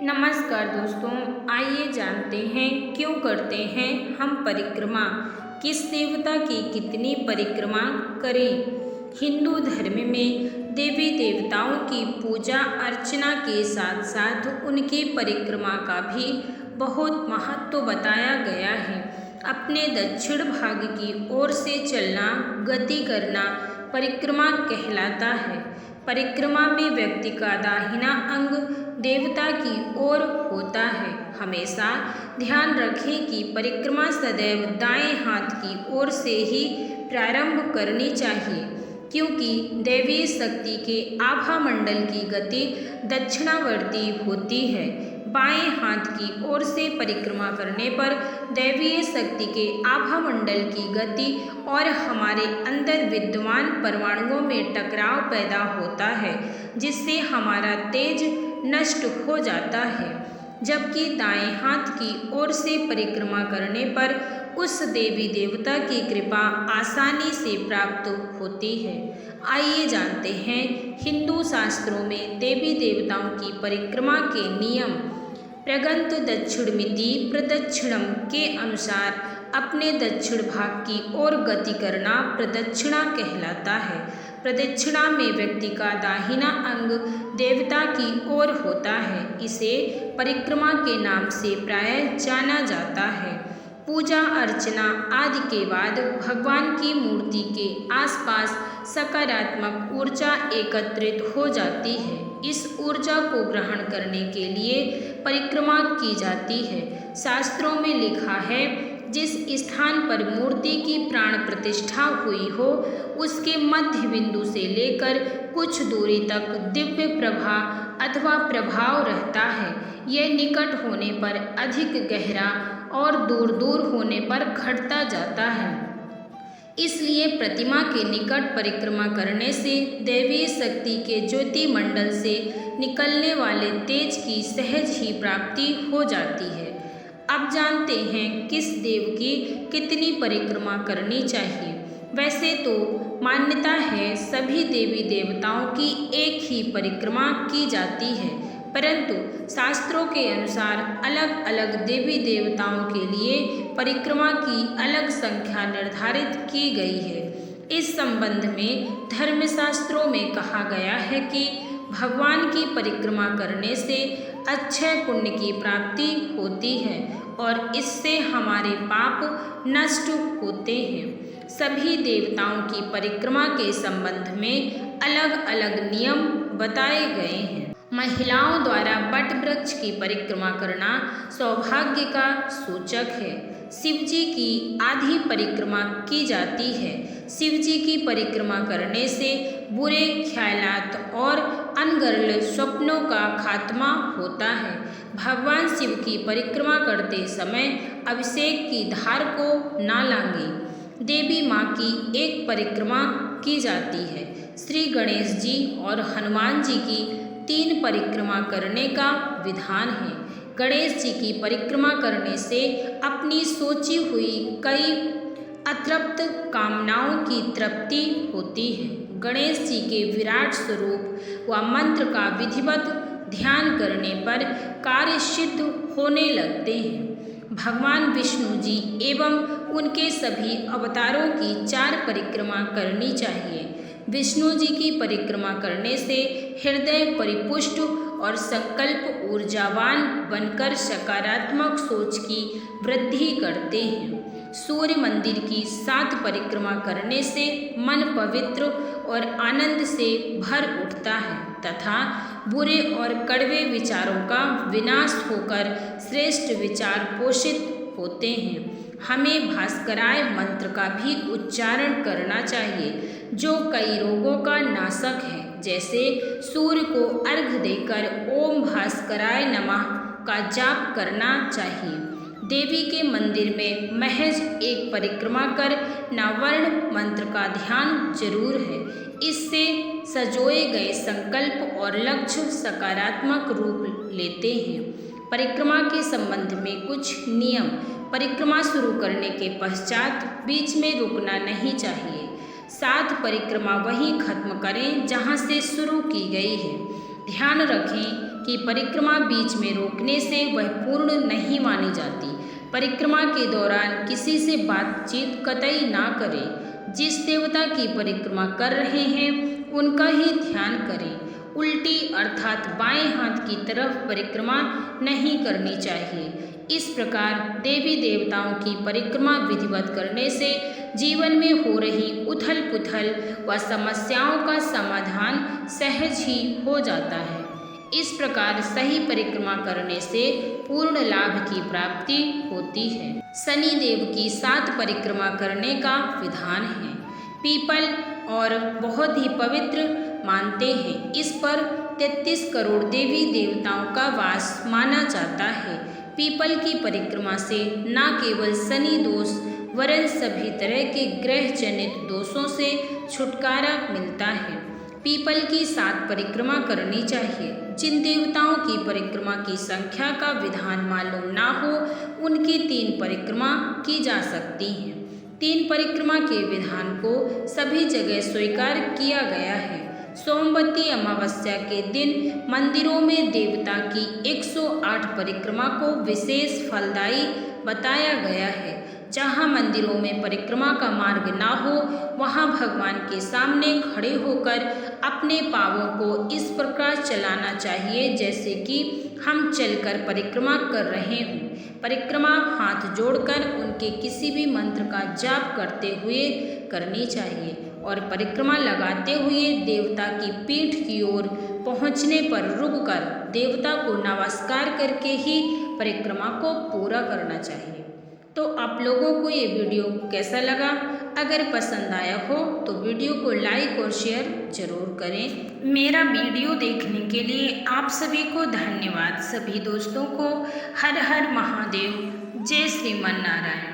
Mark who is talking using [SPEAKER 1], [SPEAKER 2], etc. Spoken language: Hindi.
[SPEAKER 1] नमस्कार दोस्तों, आइए जानते हैं क्यों करते हैं हम परिक्रमा, किस देवता की कितनी परिक्रमा करें। हिंदू धर्म में देवी देवताओं की पूजा अर्चना के साथ साथ उनकी परिक्रमा का भी बहुत महत्व बताया गया है। अपने दक्षिण भाग की ओर से चलना, गति करना परिक्रमा कहलाता है। परिक्रमा में व्यक्ति का दाहिना अंग देवता की ओर होता है। हमेशा ध्यान रखें कि परिक्रमा सदैव दाएं हाथ की ओर से ही प्रारंभ करनी चाहिए, क्योंकि दैवीय शक्ति के आभा मंडल की गति दक्षिणावर्ती होती है। बाएं हाथ की ओर से परिक्रमा करने पर दैवीय शक्ति के आभा मंडल की गति और हमारे अंदर विद्यमान परमाणुओं में टकराव पैदा होता है, जिससे हमारा तेज नष्ट हो जाता है। जबकि दाएं हाथ की ओर से परिक्रमा करने पर उस देवी देवता की कृपा आसानी से प्राप्त होती है। आइए जानते हैं हिंदू शास्त्रों में देवी देवताओं की परिक्रमा के नियम। प्रगंत दक्षिणमिति प्रदक्षिणम के अनुसार अपने दक्षिण भाग की ओर गति करना प्रदक्षिणा कहलाता है। प्रदक्षिणा में व्यक्ति का दाहिना अंग देवता की ओर होता है। इसे परिक्रमा के नाम से प्रायः जाना जाता है। पूजा अर्चना आदि के बाद भगवान की मूर्ति के आसपास सकारात्मक ऊर्जा एकत्रित हो जाती है। इस ऊर्जा को ग्रहण करने के लिए परिक्रमा की जाती है। शास्त्रों में लिखा है, जिस स्थान पर मूर्ति की प्राण प्रतिष्ठा हुई हो, उसके मध्य बिंदु से लेकर कुछ दूरी तक दिव्य प्रभा अथवा प्रभाव रहता है। यह निकट होने पर अधिक गहरा और दूर दूर होने पर घटता जाता है। इसलिए प्रतिमा के निकट परिक्रमा करने से दैवीय शक्ति के ज्योति मंडल से निकलने वाले तेज की सहज ही प्राप्ति हो जाती है। अब जानते हैं किस देव की कितनी परिक्रमा करनी चाहिए। वैसे तो मान्यता है सभी देवी देवताओं की एक ही परिक्रमा की जाती है, परंतु शास्त्रों के अनुसार अलग अलग देवी देवताओं के लिए परिक्रमा की अलग संख्या निर्धारित की गई है। इस संबंध में धर्मशास्त्रों में कहा गया है कि भगवान की परिक्रमा करने से अक्षय पुण्य की प्राप्ति होती है और इससे हमारे पाप नष्ट होते हैं। सभी देवताओं की परिक्रमा के संबंध में अलग अलग नियम बताए गए हैं। महिलाओं द्वारा वट वृक्ष की परिक्रमा करना सौभाग्य का सूचक है। शिव जी की आधी परिक्रमा की जाती है। शिव जी की परिक्रमा करने से बुरे ख्यालात और अनर्गल स्वप्नों का खात्मा होता है। भगवान शिव की परिक्रमा करते समय अभिषेक की धार को ना लांघें। देवी माँ की एक परिक्रमा की जाती है। श्री गणेश जी और हनुमान जी की 3 परिक्रमा करने का विधान है। गणेश जी की परिक्रमा करने से अपनी सोची हुई कई अतृप्त कामनाओं की तृप्ति होती है। गणेश जी के विराट स्वरूप व मंत्र का विधिवत ध्यान करने पर कार्य सिद्ध होने लगते हैं। भगवान विष्णु जी एवं उनके सभी अवतारों की 4 परिक्रमा करनी चाहिए। विष्णु जी की परिक्रमा करने से हृदय परिपुष्ट और संकल्प ऊर्जावान बनकर सकारात्मक सोच की वृद्धि करते हैं। सूर्य मंदिर की 7 परिक्रमा करने से मन पवित्र और आनंद से भर उठता है तथा बुरे और कड़वे विचारों का विनाश होकर श्रेष्ठ विचार पोषित होते हैं। हमें भास्कराय मंत्र का भी उच्चारण करना चाहिए, जो कई रोगों का नाशक है। जैसे सूर्य को अर्घ्य देकर ओम भास्कराय नमः का जाप करना चाहिए। देवी के मंदिर में महज एक परिक्रमा कर नावर्ण मंत्र का ध्यान जरूर है। इससे सजोए गए संकल्प और लक्ष्य सकारात्मक रूप लेते हैं। परिक्रमा के संबंध में कुछ नियम। परिक्रमा शुरू करने के पश्चात बीच में रुकना नहीं चाहिए। 7 परिक्रमा वहीं खत्म करें जहां से शुरू की गई है। ध्यान रखें कि परिक्रमा बीच में रोकने से वह पूर्ण नहीं मानी जाती। परिक्रमा के दौरान किसी से बातचीत कतई ना करें। जिस देवता की परिक्रमा कर रहे हैं उनका ही ध्यान करें। उल्टी अर्थात बाएं हाथ की तरफ परिक्रमा नहीं करनी चाहिए। इस प्रकार देवी देवताओं की परिक्रमा विधिवत करने से जीवन में हो रही उथल पुथल व समस्याओं का समाधान सहज ही हो जाता है। इस प्रकार सही परिक्रमा करने से पूर्ण लाभ की प्राप्ति होती है। शनि देव की 7 परिक्रमा करने का विधान है। पीपल और बहुत ही पवित्र मानते हैं। इस पर 33 करोड़ देवी देवताओं का वास माना जाता है। पीपल की परिक्रमा से न केवल शनि दोष वरन सभी तरह के ग्रह जनित दोषों से छुटकारा मिलता है। पीपल की 7 परिक्रमा करनी चाहिए। जिन देवताओं की परिक्रमा की संख्या का विधान मालूम ना हो उनकी 3 परिक्रमा की जा सकती हैं। 3 परिक्रमा के विधान को सभी जगह स्वीकार किया गया है। सोमवती अमावस्या के दिन मंदिरों में देवता की 108 परिक्रमा को विशेष फलदायी बताया गया है। जहाँ मंदिरों में परिक्रमा का मार्ग ना हो वहाँ भगवान के सामने खड़े होकर अपने पांवों को इस प्रकार चलाना चाहिए जैसे कि हम चलकर परिक्रमा कर रहे हों। परिक्रमा हाथ जोड़कर उनके किसी भी मंत्र का जाप करते हुए करनी चाहिए और परिक्रमा लगाते हुए देवता की पीठ की ओर पहुँचने पर रुककर देवता को नमस्कार करके ही परिक्रमा को पूरा करना चाहिए। तो आप लोगों को ये वीडियो कैसा लगा? अगर पसंद आया हो तो वीडियो को लाइक और शेयर जरूर करें। मेरा वीडियो देखने के लिए आप सभी को धन्यवाद। सभी दोस्तों को हर हर महादेव। जय श्रीमन नारायण।